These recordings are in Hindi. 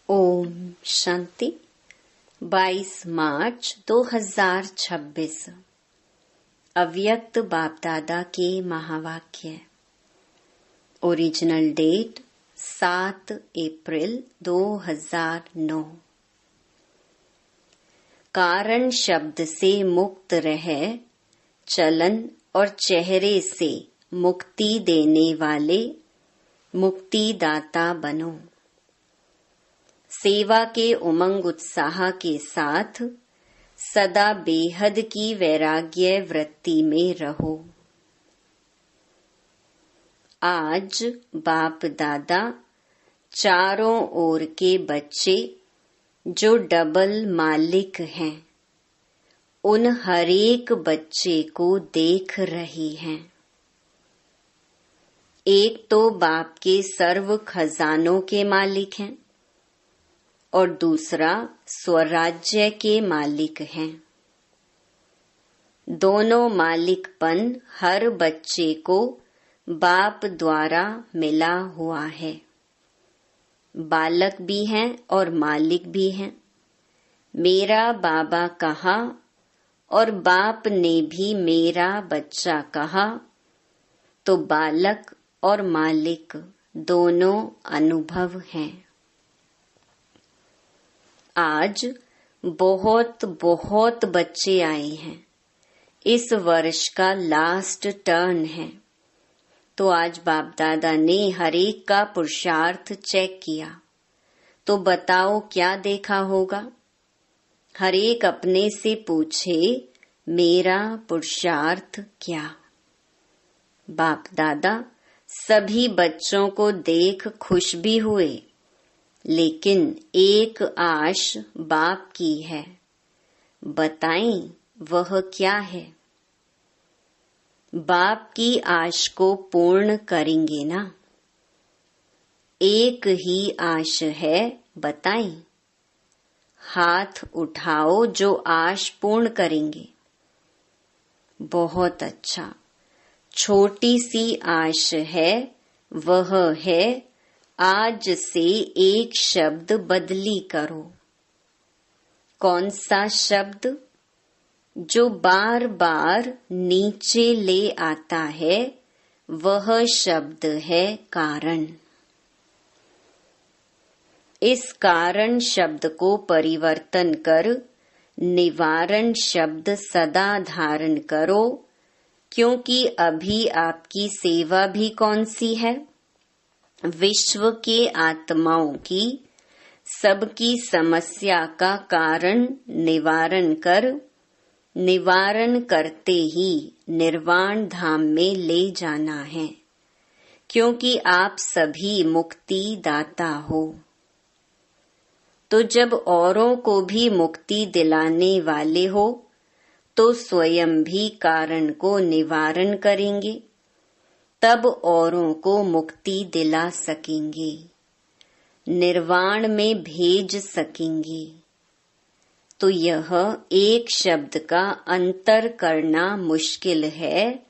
ओम शांति। 22 मार्च 2026 अव्यक्त बाप दादा के महावाक्य। ओरिजिनल डेट 7 अप्रैल 2009। कारण शब्द से मुक्त रह चलन और चेहरे से मुक्ति देने वाले मुक्तिदाता बनो। सेवा के उमंग उत्साह के साथ सदा बेहद की वैराग्य वृत्ति में रहो। आज बाप दादा चारों ओर के बच्चे जो डबल मालिक हैं, उन हरेक बच्चे को देख रही हैं। एक तो बाप के सर्व खजानों के मालिक हैं और दूसरा स्वराज्य के मालिक हैं। दोनों मालिकपन हर बच्चे को बाप द्वारा मिला हुआ है। बालक भी हैं और मालिक भी हैं। मेरा बाबा कहा और बाप ने भी मेरा बच्चा कहा, तो बालक और मालिक दोनों अनुभव हैं। आज बहुत बहुत बच्चे आए हैं। इस वर्ष का लास्ट टर्न है, तो आज बाप दादा ने हरेक का पुरुषार्थ चेक किया। तो बताओ क्या देखा होगा? हरेक अपने से पूछे, मेरा पुरुषार्थ क्या? बाप दादा सभी बच्चों को देख खुश भी हुए, लेकिन एक आश बाप की है। बताएं वह क्या है? बाप की आश को पूर्ण करेंगे ना? एक ही आश है, बताएं। हाथ उठाओ जो आश पूर्ण करेंगे। बहुत अच्छा। छोटी सी आश है, वह है आज से एक शब्द बदली करो। कौन सा शब्द? जो बार बार नीचे ले आता है, वह शब्द है कारण। इस कारण शब्द को परिवर्तन कर निवारण शब्द सदा धारण करो, क्योंकि अभी आपकी सेवा भी कौन सी है? विश्व के आत्माओं की सबकी समस्या का कारण निवारण कर, निवारण करते ही निर्वाण धाम में ले जाना है, क्योंकि आप सभी मुक्ति दाता हो। तो जब औरों को भी मुक्ति दिलाने वाले हो, तो स्वयं भी कारण को निवारण करेंगे, तब औरों को मुक्ति दिला सकेंगे, निर्वाण में भेज सकेंगे। तो यह एक शब्द का अंतर करना मुश्किल है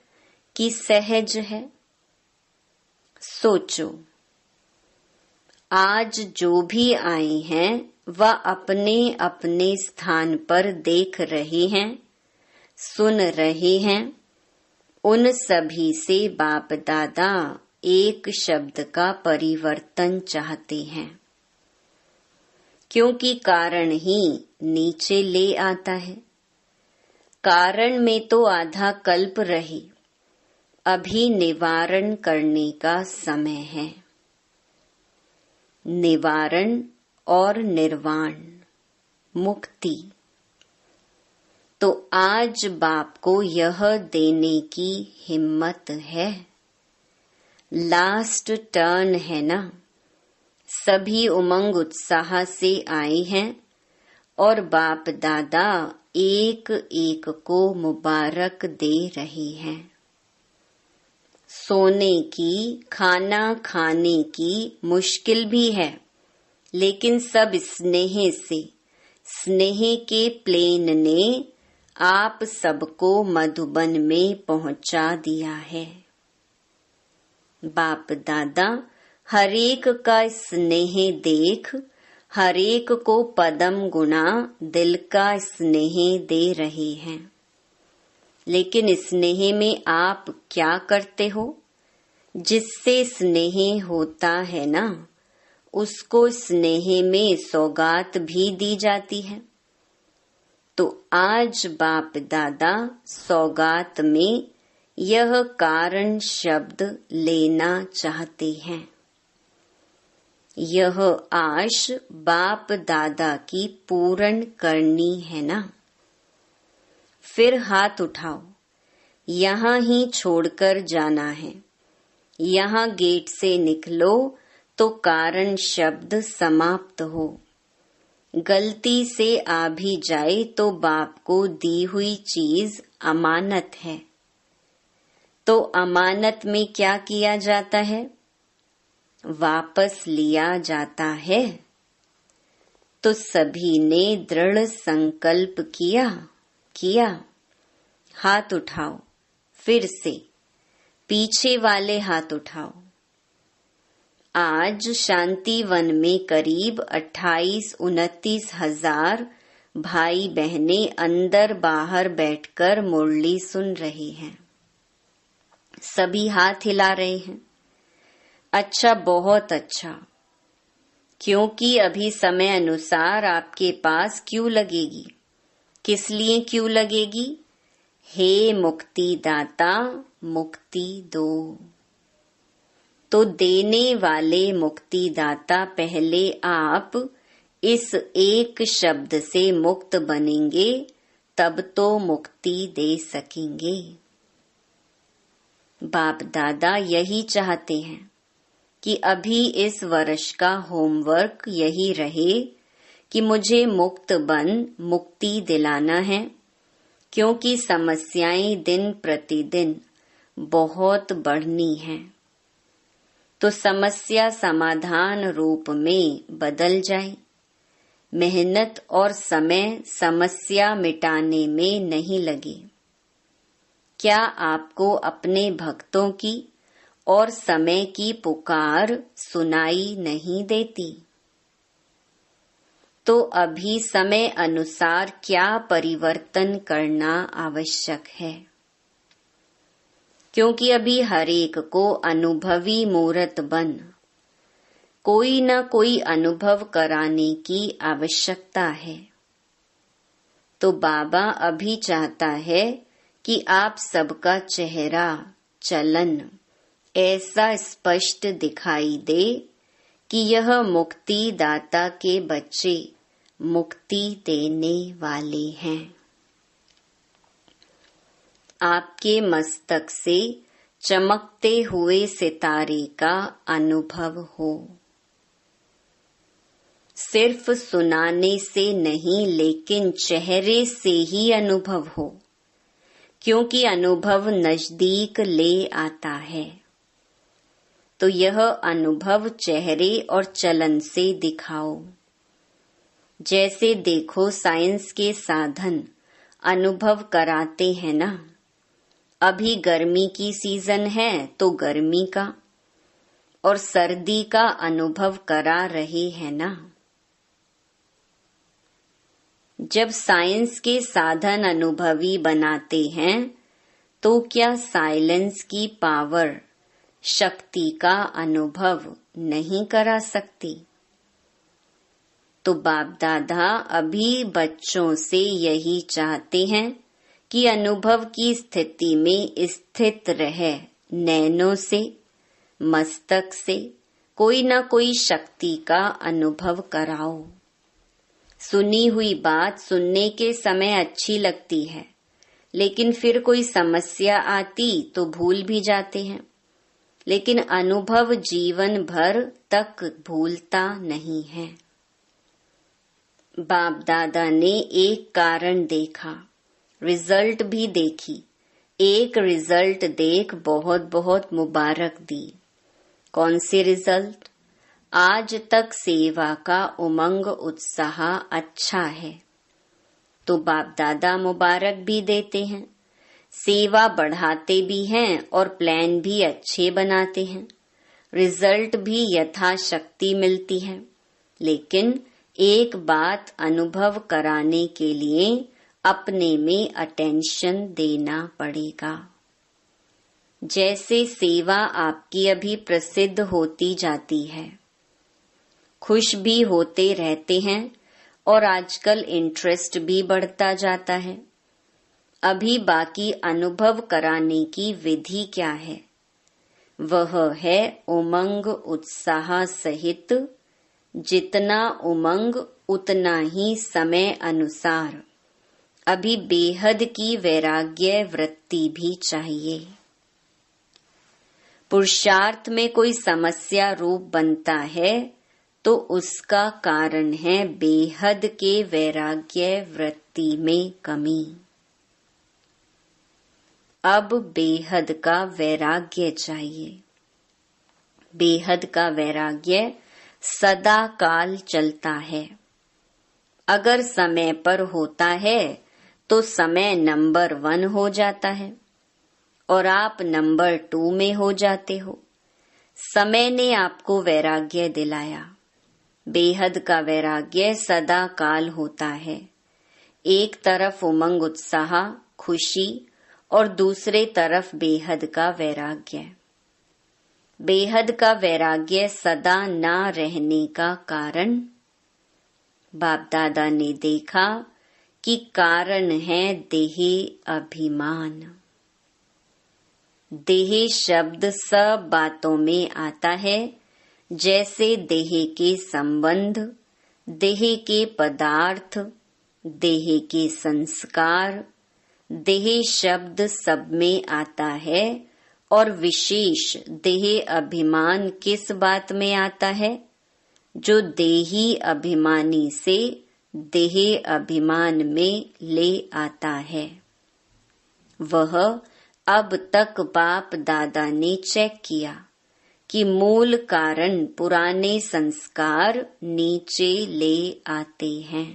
कि सहज है? सोचो। आज जो भी आए हैं वह अपने अपने स्थान पर देख रहे हैं, सुन रहे हैं। उन सभी से बाप दादा एक शब्द का परिवर्तन चाहते हैं, क्योंकि कारण ही नीचे ले आता है। कारण में तो आधा कल्प रही, अभी निवारण करने का समय है। निवारण और निर्वाण, मुक्ति। तो आज बाप को यह देने की हिम्मत है। लास्ट टर्न है ना? सभी उमंग उत्साह से आए हैं और बाप दादा एक एक को मुबारक दे रही हैं। सोने की, खाना खाने की मुश्किल भी है, लेकिन सब स्नेह से, स्नेह के प्लेन ने आप सबको मधुबन में पहुंचा दिया है। बाप दादा हरेक का स्नेह देख हर एक को पदम गुना दिल का स्नेह दे रहे हैं। लेकिन स्नेह में आप क्या करते हो? जिससे स्नेह होता है ना, उसको स्नेह में सौगात भी दी जाती है। तो आज बाप दादा सौगात में यह कारण शब्द लेना चाहते हैं। यह आश बाप दादा की पूर्ण करनी है ना। फिर हाथ उठाओ, यहाँ ही छोड़कर जाना है। यहाँ गेट से निकलो तो कारण शब्द समाप्त हो। गलती से आ भी जाए तो बाप को दी हुई चीज अमानत है। तो अमानत में क्या किया जाता है? वापस लिया जाता है। तो सभी ने दृढ़ संकल्प किया। हाथ उठाओ, फिर से पीछे वाले हाथ उठाओ। आज शांति वन में करीब 28-29 हजार भाई बहनें अंदर बाहर बैठकर मुरली सुन रहे हैं। सभी हाथ हिला रहे हैं। अच्छा, बहुत अच्छा। क्योंकि अभी समय अनुसार आपके पास क्यों लगेगी? किस लिए क्यों लगेगी? हे मुक्ति दाता, मुक्ति दो। तो देने वाले मुक्ति दाता पहले आप इस एक शब्द से मुक्त बनेंगे, तब तो मुक्ति दे सकेंगे। बाप दादा यही चाहते हैं कि अभी इस वर्ष का होमवर्क यही रहे कि मुझे मुक्त बन मुक्ति दिलाना है, क्योंकि समस्याएं दिन प्रतिदिन बहुत बढ़नी हैं। तो समस्या समाधान रूप में बदल जाए। मेहनत और समय समस्या मिटाने में नहीं लगे। क्या आपको अपने भक्तों की और समय की पुकार सुनाई नहीं देती? तो अभी समय अनुसार क्या परिवर्तन करना आवश्यक है? क्योंकि अभी हर एक को अनुभवी मूर्त बन कोई न कोई अनुभव कराने की आवश्यकता है। तो बाबा अभी चाहता है कि आप सबका चेहरा, चलन ऐसा स्पष्ट दिखाई दे कि यह मुक्ति दाता के बच्चे मुक्ति देने वाले हैं। आपके मस्तक से चमकते हुए सितारे का अनुभव हो। सिर्फ सुनाने से नहीं, लेकिन चेहरे से ही अनुभव हो, क्योंकि अनुभव नजदीक ले आता है। तो यह अनुभव चेहरे और चलन से दिखाओ। जैसे देखो, साइंस के साधन अनुभव कराते हैं ना। अभी गर्मी की सीजन है तो गर्मी का और सर्दी का अनुभव करा रहे हैं ना। जब साइंस के साधन अनुभवी बनाते हैं तो क्या साइलेंस की पावर, शक्ति का अनुभव नहीं करा सकती? तो बाप दादा अभी बच्चों से यही चाहते हैं कि अनुभव की स्थिति में स्थित रहे, नैनों से, मस्तक से कोई न कोई शक्ति का अनुभव कराओ। सुनी हुई बात सुनने के समय अच्छी लगती है, लेकिन फिर कोई समस्या आती तो भूल भी जाते हैं। लेकिन अनुभव जीवन भर तक भूलता नहीं है। बाप दादा ने एक कारण देखा, रिजल्ट भी देखी। एक रिजल्ट देख बहुत बहुत मुबारक दी। कौन सी रिजल्ट? आज तक सेवा का उमंग उत्साह अच्छा है। तो बाप दादा मुबारक भी देते हैं, सेवा बढ़ाते भी हैं और प्लान भी अच्छे बनाते हैं। रिजल्ट भी यथाशक्ति मिलती है, लेकिन एक बात अनुभव कराने के लिए अपने में अटेंशन देना पड़ेगा। जैसे सेवा आपकी अभी प्रसिद्ध होती जाती है, खुश भी होते रहते हैं और आजकल इंटरेस्ट भी बढ़ता जाता है। अभी बाकी अनुभव कराने की विधि क्या है? वह है उमंग उत्साह सहित, जितना उमंग उतना ही समय अनुसार। अभी बेहद की वैराग्य वृत्ति भी चाहिए। पुरुषार्थ में कोई समस्या रूप बनता है तो उसका कारण है बेहद के वैराग्य वृत्ति में कमी। अब बेहद का वैराग्य चाहिए। बेहद का वैराग्य सदा काल चलता है। अगर समय पर होता है तो समय नंबर 1 हो जाता है और आप नंबर 2 में हो जाते हो। समय ने आपको वैराग्य दिलाया। बेहद का वैराग्य सदा काल होता है। एक तरफ उमंग उत्साह खुशी और दूसरे तरफ बेहद का वैराग्य। बेहद का वैराग्य सदा ना रहने का कारण बाप दादा ने देखा कि कारण है देह अभिमान। देह शब्द सब बातों में आता है, जैसे देह के संबंध, देह के पदार्थ, देह के संस्कार। देह शब्द सब में आता है और विशेष देह अभिमान किस बात में आता है? जो देही अभिमानी से देह अभिमान में ले आता है। वह अब तक बाप दादा ने चेक किया कि मूल कारण पुराने संस्कार नीचे ले आते हैं।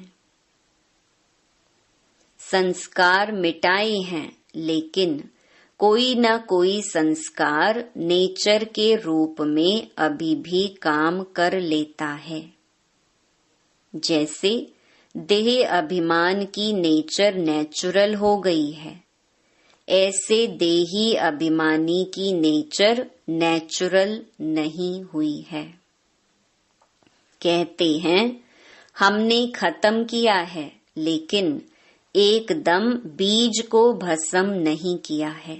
संस्कार मिटाए हैं, लेकिन कोई न कोई संस्कार नेचर के रूप में अभी भी काम कर लेता है। जैसे देह अभिमान की नेचर नेचुरल हो गई है, ऐसे देही अभिमानी की नेचर नेचुरल नहीं हुई है। कहते हैं हमने खत्म किया है, लेकिन एकदम बीज को भस्म नहीं किया है।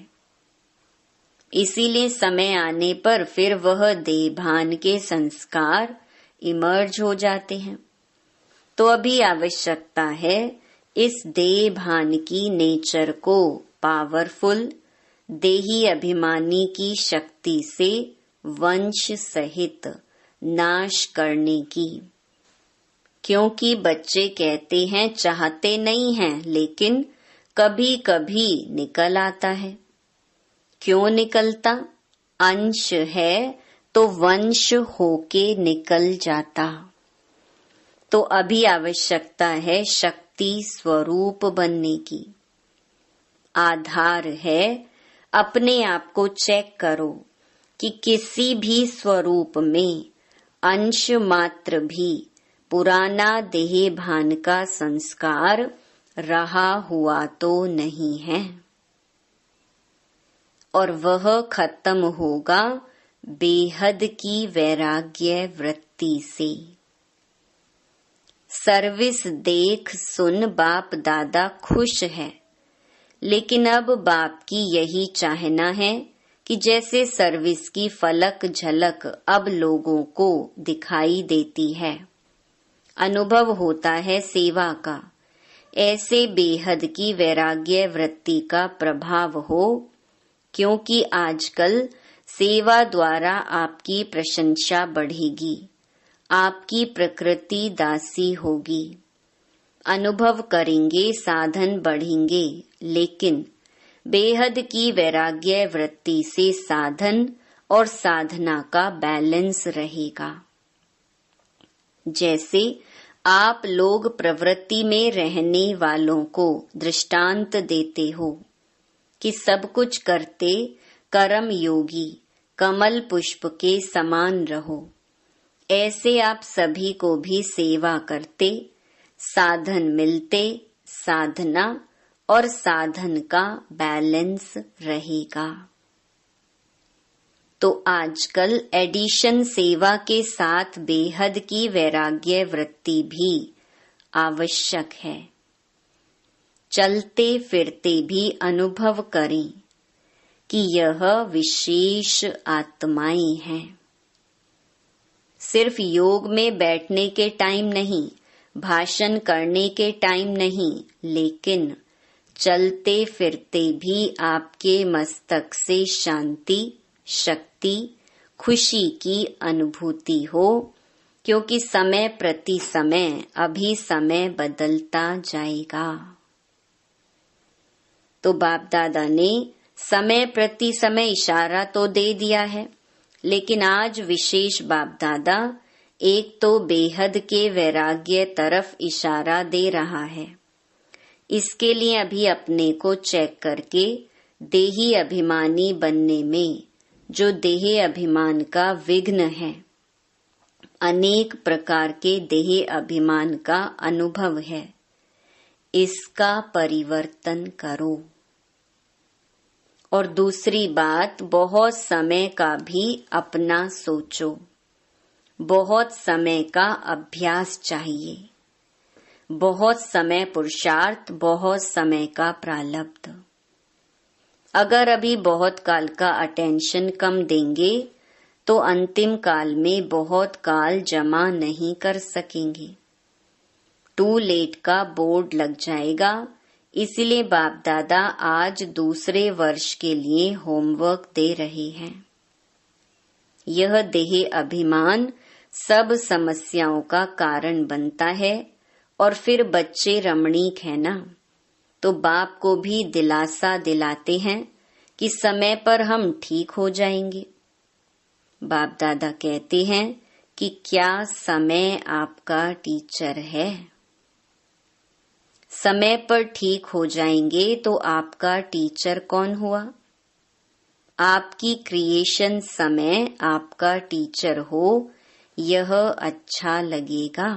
इसीलिए समय आने पर फिर वह देहभान के संस्कार इमर्ज हो जाते हैं। तो अभी आवश्यकता है इस देहभान की नेचर को पावरफुल देही अभिमानी की शक्ति से वंश सहित नाश करने की। क्योंकि बच्चे कहते हैं चाहते नहीं हैं, लेकिन कभी कभी निकल आता है। क्यों निकलता? अंश है तो वंश होके निकल जाता। तो अभी आवश्यकता है शक्ति स्वरूप बनने की। आधार है अपने आप को चेक करो कि किसी भी स्वरूप में अंश मात्र भी पुराना देह भान का संस्कार रहा हुआ तो नहीं है, और वह खत्म होगा बेहद की वैराग्य वृत्ति से। सर्विस देख सुन बाप दादा खुश है, लेकिन अब बाप की यही चाहना है कि जैसे सर्विस की फलक झलक अब लोगों को दिखाई देती है, अनुभव होता है सेवा का, ऐसे बेहद की वैराग्य वृत्ति का प्रभाव हो। क्योंकि आजकल सेवा द्वारा आपकी प्रशंसा बढ़ेगी, आपकी प्रकृति दासी होगी। अनुभव करेंगे, साधन बढ़ेंगे, लेकिन बेहद की वैराग्य वृत्ति से साधन और साधना का बैलेंस रहेगा। जैसे आप लोग प्रवृत्ति में रहने वालों को दृष्टांत देते हो कि सब कुछ करते कर्म योगी कमल पुष्प के समान रहो, ऐसे आप सभी को भी सेवा करते, साधन मिलते, साधना और साधन का बैलेंस रहेगा। तो आजकल एडिशन सेवा के साथ बेहद की वैराग्य वृत्ति भी आवश्यक है। चलते फिरते भी अनुभव करें कि यह विशेष आत्माएं हैं। सिर्फ योग में बैठने के टाइम नहीं, भाषण करने के टाइम नहीं, लेकिन चलते फिरते भी आपके मस्तक से शांति, शक्ति, खुशी की अनुभूति हो, क्योंकि समय प्रति समय अभी समय बदलता जाएगा। तो बाप दादा ने समय प्रति समय इशारा तो दे दिया है, लेकिन आज विशेष बाप दादा एक तो बेहद के वैराग्य तरफ इशारा दे रहा है। इसके लिए अभी अपने को चेक करके देही अभिमानी बनने में जो देह अभिमान का विघ्न है, अनेक प्रकार के देह अभिमान का अनुभव है, इसका परिवर्तन करो। और दूसरी बात, बहुत समय का भी अपना सोचो। बहुत समय का अभ्यास चाहिए, बहुत समय पुरुषार्थ, बहुत समय का प्रारब्ध। अगर अभी बहुत काल का अटेंशन कम देंगे तो अंतिम काल में बहुत काल जमा नहीं कर सकेंगे। टू लेट का बोर्ड लग जाएगा। इसलिए बाप दादा आज दूसरे वर्ष के लिए होमवर्क दे रहे हैं। यह देह अभिमान सब समस्याओं का कारण बनता है और फिर बच्चे रमणीक है ना, तो बाप को भी दिलासा दिलाते हैं कि समय पर हम ठीक हो जाएंगे। बाप दादा कहते हैं कि क्या समय आपका टीचर है? समय पर ठीक हो जाएंगे तो आपका टीचर कौन हुआ? आपकी क्रिएशन समय आपका टीचर हो, यह अच्छा लगेगा।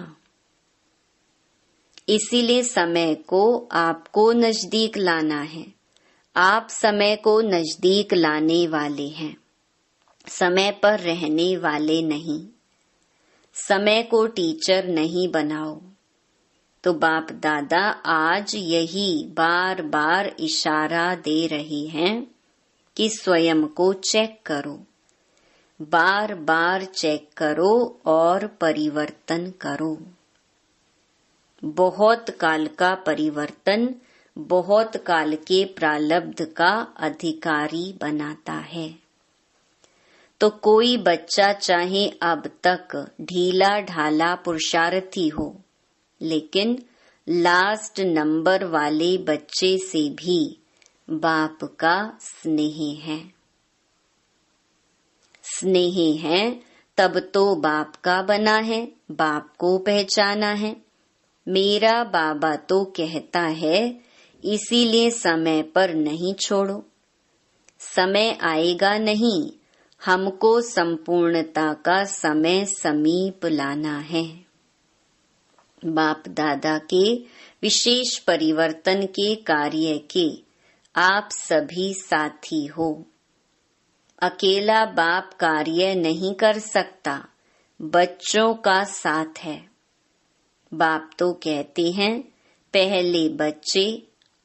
इसीलिए समय को आपको नजदीक लाना है। आप समय को नजदीक लाने वाले हैं, समय पर रहने वाले नहीं। समय को टीचर नहीं बनाओ। तो बाप दादा आज यही बार बार इशारा दे रहे हैं कि स्वयं को चेक करो, बार बार चेक करो और परिवर्तन करो। बहुत काल का परिवर्तन बहुत काल के प्रारब्ध का अधिकारी बनाता है। तो कोई बच्चा चाहे अब तक ढीला ढाला पुरुषार्थी हो, लेकिन लास्ट नंबर वाले बच्चे से भी बाप का स्नेह है। स्नेह है तब तो बाप का बना है, बाप को पहचाना है। मेरा बाबा तो कहता है, इसीलिए समय पर नहीं छोड़ो। समय आएगा नहीं, हमको संपूर्णता का समय समीप लाना है। बाप दादा के विशेष परिवर्तन के कार्य के आप सभी साथी हो। अकेला बाप कार्य नहीं कर सकता, बच्चों का साथ है। बाप तो कहते हैं, पहले बच्चे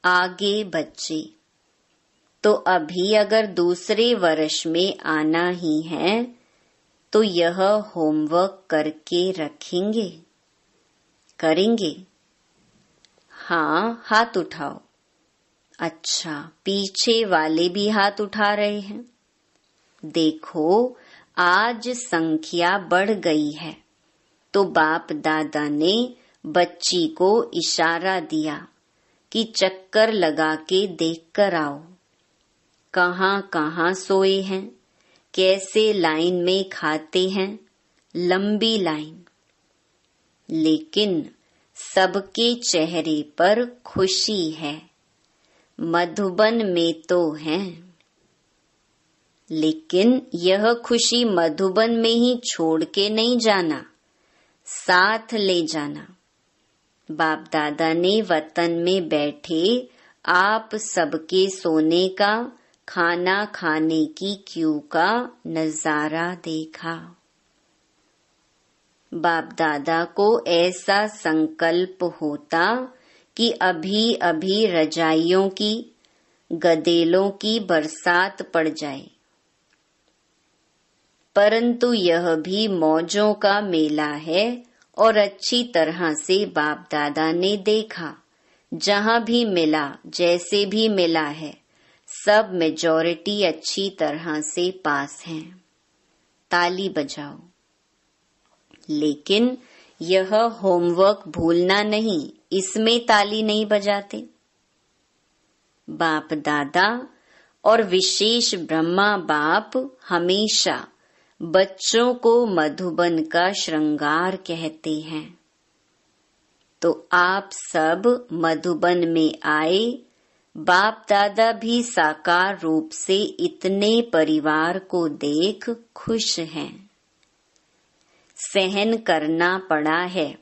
आगे बच्चे। तो अभी अगर दूसरे वर्ष में आना ही है तो यह होमवर्क करके रखेंगे, करेंगे? हाँ, हाथ उठाओ। अच्छा, पीछे वाले भी हाथ उठा रहे हैं। देखो, आज संख्या बढ़ गई है। तो बाप दादा ने बच्ची को इशारा दिया कि चक्कर लगा के देख कर आओ, कहाँ कहाँ सोए हैं, कैसे लाइन में खाते हैं, लंबी लाइन। लेकिन सबके चेहरे पर खुशी है। मधुबन में तो हैं, लेकिन यह खुशी मधुबन में ही छोड़ के नहीं जाना, साथ ले जाना। बाप दादा ने वतन में बैठे आप सबके सोने का, खाना खाने की क्यू का नजारा देखा। बाप दादा को ऐसा संकल्प होता कि अभी अभी रजाइयों की, गदेलों की बरसात पड़ जाए, परंतु यह भी मौजों का मेला है और अच्छी तरह से बाप दादा ने देखा। जहां भी मिला, जैसे भी मिला है, सब मेजॉरिटी अच्छी तरह से पास हैं। ताली बजाओ। लेकिन यह होमवर्क भूलना नहीं, इसमें ताली नहीं बजाते। बाप दादा और विशेष ब्रह्मा बाप हमेशा बच्चों को मधुबन का श्रृंगार कहते हैं। तो आप सब मधुबन में आए। बाप दादा भी साकार रूप से इतने परिवार को देख खुश हैं। सहन करना पड़ा है,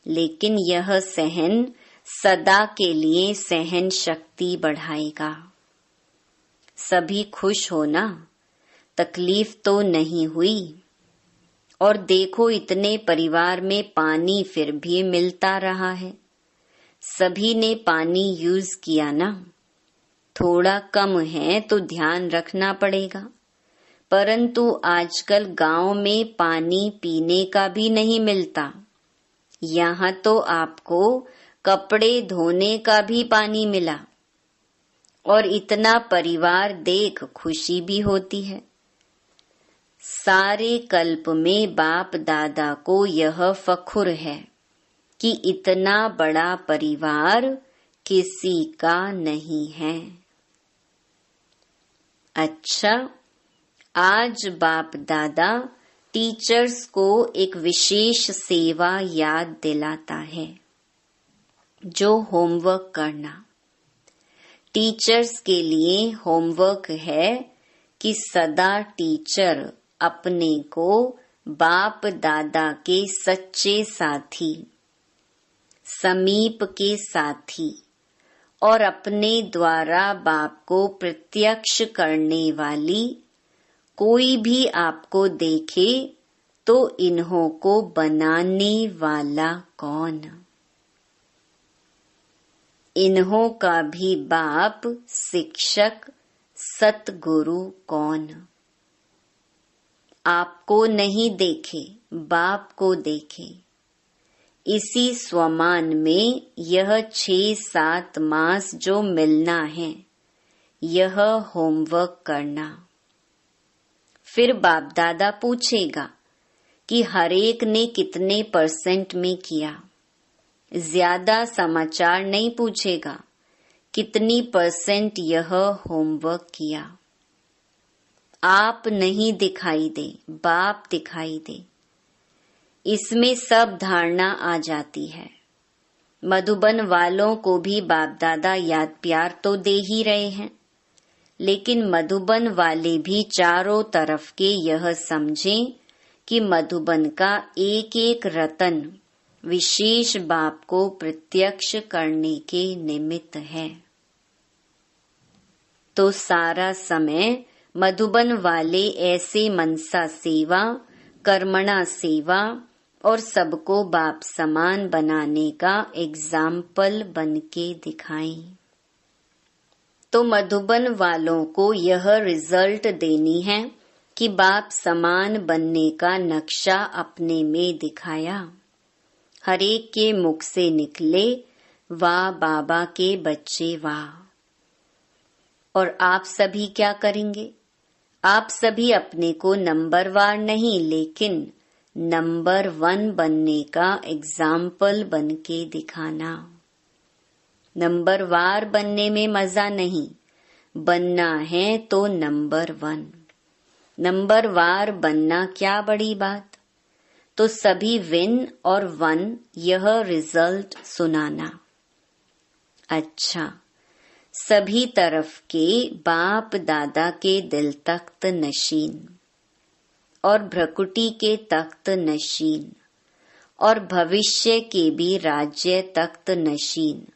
लेकिन यह सहन सदा के लिए सहन शक्ति बढ़ाएगा। सभी खुश हो ना, तकलीफ तो नहीं हुई। और देखो, इतने परिवार में पानी फिर भी मिलता रहा है। सभी ने पानी यूज किया ना। थोड़ा कम है तो ध्यान रखना पड़ेगा, परंतु आजकल गांव में पानी पीने का भी नहीं मिलता। यहाँ तो आपको कपड़े धोने का भी पानी मिला, और इतना परिवार देख खुशी भी होती है। सारे कल्प में बाप दादा को यह फखुर है कि इतना बड़ा परिवार किसी का नहीं है। अच्छा, आज बाप दादा टीचर्स को एक विशेष सेवा याद दिलाता है, जो होमवर्क करना। टीचर्स के लिए होमवर्क है कि सदा टीचर अपने को बाप दादा के सच्चे साथी, समीप के साथी और अपने द्वारा बाप को प्रत्यक्ष करने वाली कोई भी आपको देखे तो इन्हों को बनाने वाला कौन? इन्हों का भी बाप, शिक्षक, सतगुरु कौन? आपको नहीं देखे, बाप को देखे। इसी स्वमान में यह 6-7 मास जो मिलना है, यह होमवर्क करना। फिर बाप दादा पूछेगा कि हरेक ने कितने % में किया। ज्यादा समाचार नहीं पूछेगा, कितनी % यह होमवर्क किया। आप नहीं दिखाई दे, बाप दिखाई दे। इसमें सब धारणा आ जाती है। मधुबन वालों को भी बाप दादा याद प्यार तो दे ही रहे हैं, लेकिन मधुबन वाले भी चारों तरफ के यह समझें कि मधुबन का एक एक रतन विशेष बाप को प्रत्यक्ष करने के निमित्त है। तो सारा समय मधुबन वाले ऐसे मनसा सेवा, कर्मणा सेवा और सबको बाप समान बनाने का एग्जाम्पल बनके दिखाएं। तो मधुबन वालों को यह रिजल्ट देनी है कि बाप समान बनने का नक्शा अपने में दिखाया। हरेक के मुख से निकले, वाह बाबा के बच्चे वाह। और आप सभी क्या करेंगे? आप सभी अपने को नंबरवार नहीं, लेकिन नंबर 1 बनने का एग्जाम्पल बनके दिखाना। नंबरवार बनने में मजा नहीं, बनना है तो नंबर 1। नंबरवार बनना क्या बड़ी बात। तो सभी विन और 1 यह रिजल्ट सुनाना। अच्छा, सभी तरफ के बाप दादा के दिल तख्त नशीन और भ्रकुटी के तख्त नशीन और भविष्य के भी राज्य तख्त नशीन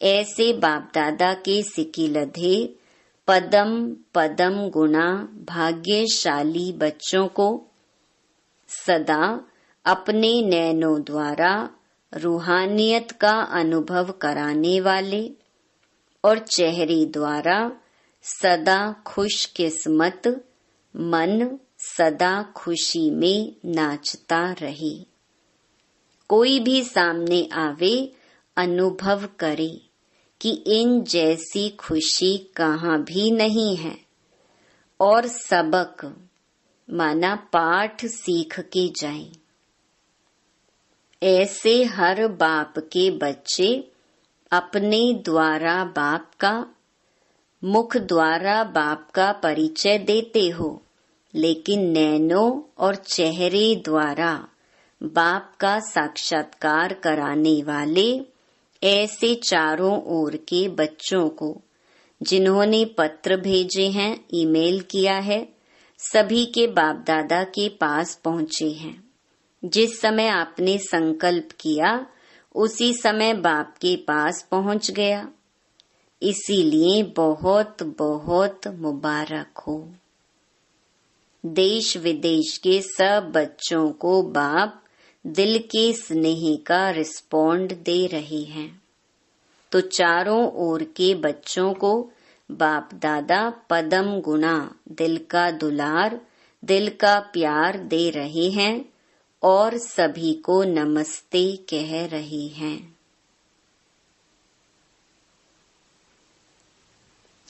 ऐसे बाप दादा के सिकिलधे पदम पदम गुणा भाग्यशाली बच्चों को सदा अपने नैनों द्वारा रूहानियत का अनुभव कराने वाले और चेहरे द्वारा सदा खुशकिस्मत मन सदा खुशी में नाचता रहे। कोई भी सामने आवे अनुभव करे कि इन जैसी खुशी कहाँ भी नहीं है और सबक माना पाठ सीख के जाएं। ऐसे हर बाप के बच्चे अपने द्वारा बाप का मुख द्वारा बाप का परिचय देते हो, लेकिन नैनों और चेहरे द्वारा बाप का साक्षात्कार कराने वाले ऐसे चारों ओर के बच्चों को जिन्होंने पत्र भेजे हैं, ईमेल किया है, सभी के बाप दादा के पास पहुँचे हैं। जिस समय आपने संकल्प किया उसी समय बाप के पास पहुँच गया। इसीलिए बहुत बहुत मुबारक हो। देश विदेश के सब बच्चों को बाप दिल के स्नेह का रिस्पॉन्ड दे रहे हैं, तो चारों ओर के बच्चों को बाप दादा पदम गुणा दिल का दुलार दिल का प्यार दे रहे हैं और सभी को नमस्ते कह रहे हैं।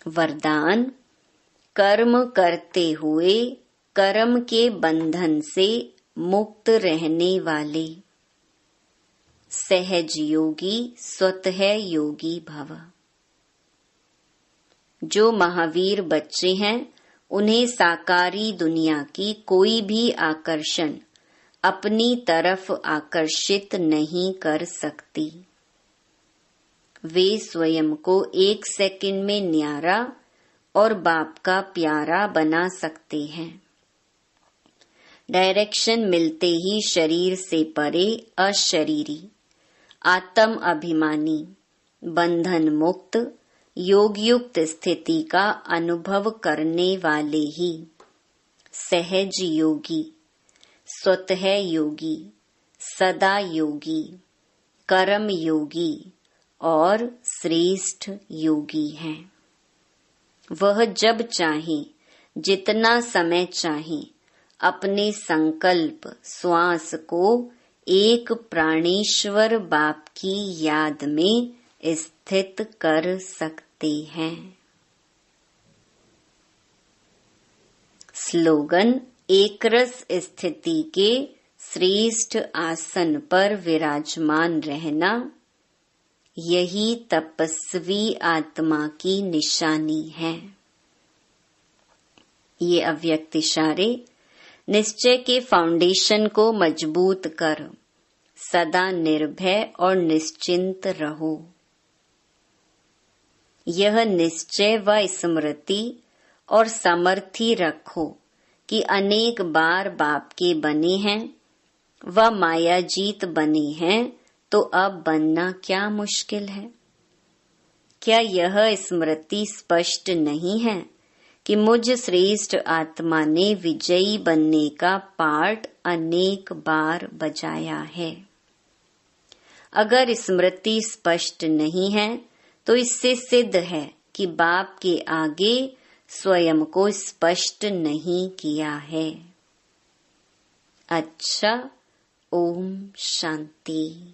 वरदान। कर्म करते हुए कर्म के बंधन से मुक्त रहने वाले सहज योगी स्वतः योगी भव। जो महावीर बच्चे हैं उन्हें साकारी दुनिया की कोई भी आकर्षण अपनी तरफ आकर्षित नहीं कर सकती। वे स्वयं को एक सेकंड में न्यारा और बाप का प्यारा बना सकते हैं। डायरेक्शन मिलते ही शरीर से परे अशरीरी आत्म अभिमानी बंधन मुक्त योग युक्त स्थिति का अनुभव करने वाले ही सहज योगी स्वतः योगी सदा योगी कर्म योगी और श्रेष्ठ योगी हैं। वह जब चाहे जितना समय चाहे अपने संकल्प श्वास को एक प्राणेश्वर बाप की याद में स्थित कर सकते हैं। स्लोगन। एकरस स्थिति के श्रेष्ठ आसन पर विराजमान रहना यही तपस्वी आत्मा की निशानी है। ये अव्यक्त इशारे निश्चय के फाउंडेशन को मजबूत कर सदा निर्भय और निश्चिंत रहो। यह निश्चय व स्मृति और समर्थी रखो कि अनेक बार बाप के बने हैं व मायाजीत बने हैं, तो अब बनना क्या मुश्किल है। क्या यह स्मृति स्पष्ट नहीं है कि मुझ श्रेष्ठ आत्मा ने विजयी बनने का पाठ अनेक बार बजाया है। अगर स्मृति स्पष्ट नहीं है तो इससे सिद्ध है कि बाप के आगे स्वयं को स्पष्ट नहीं किया है। अच्छा, ओम शांति।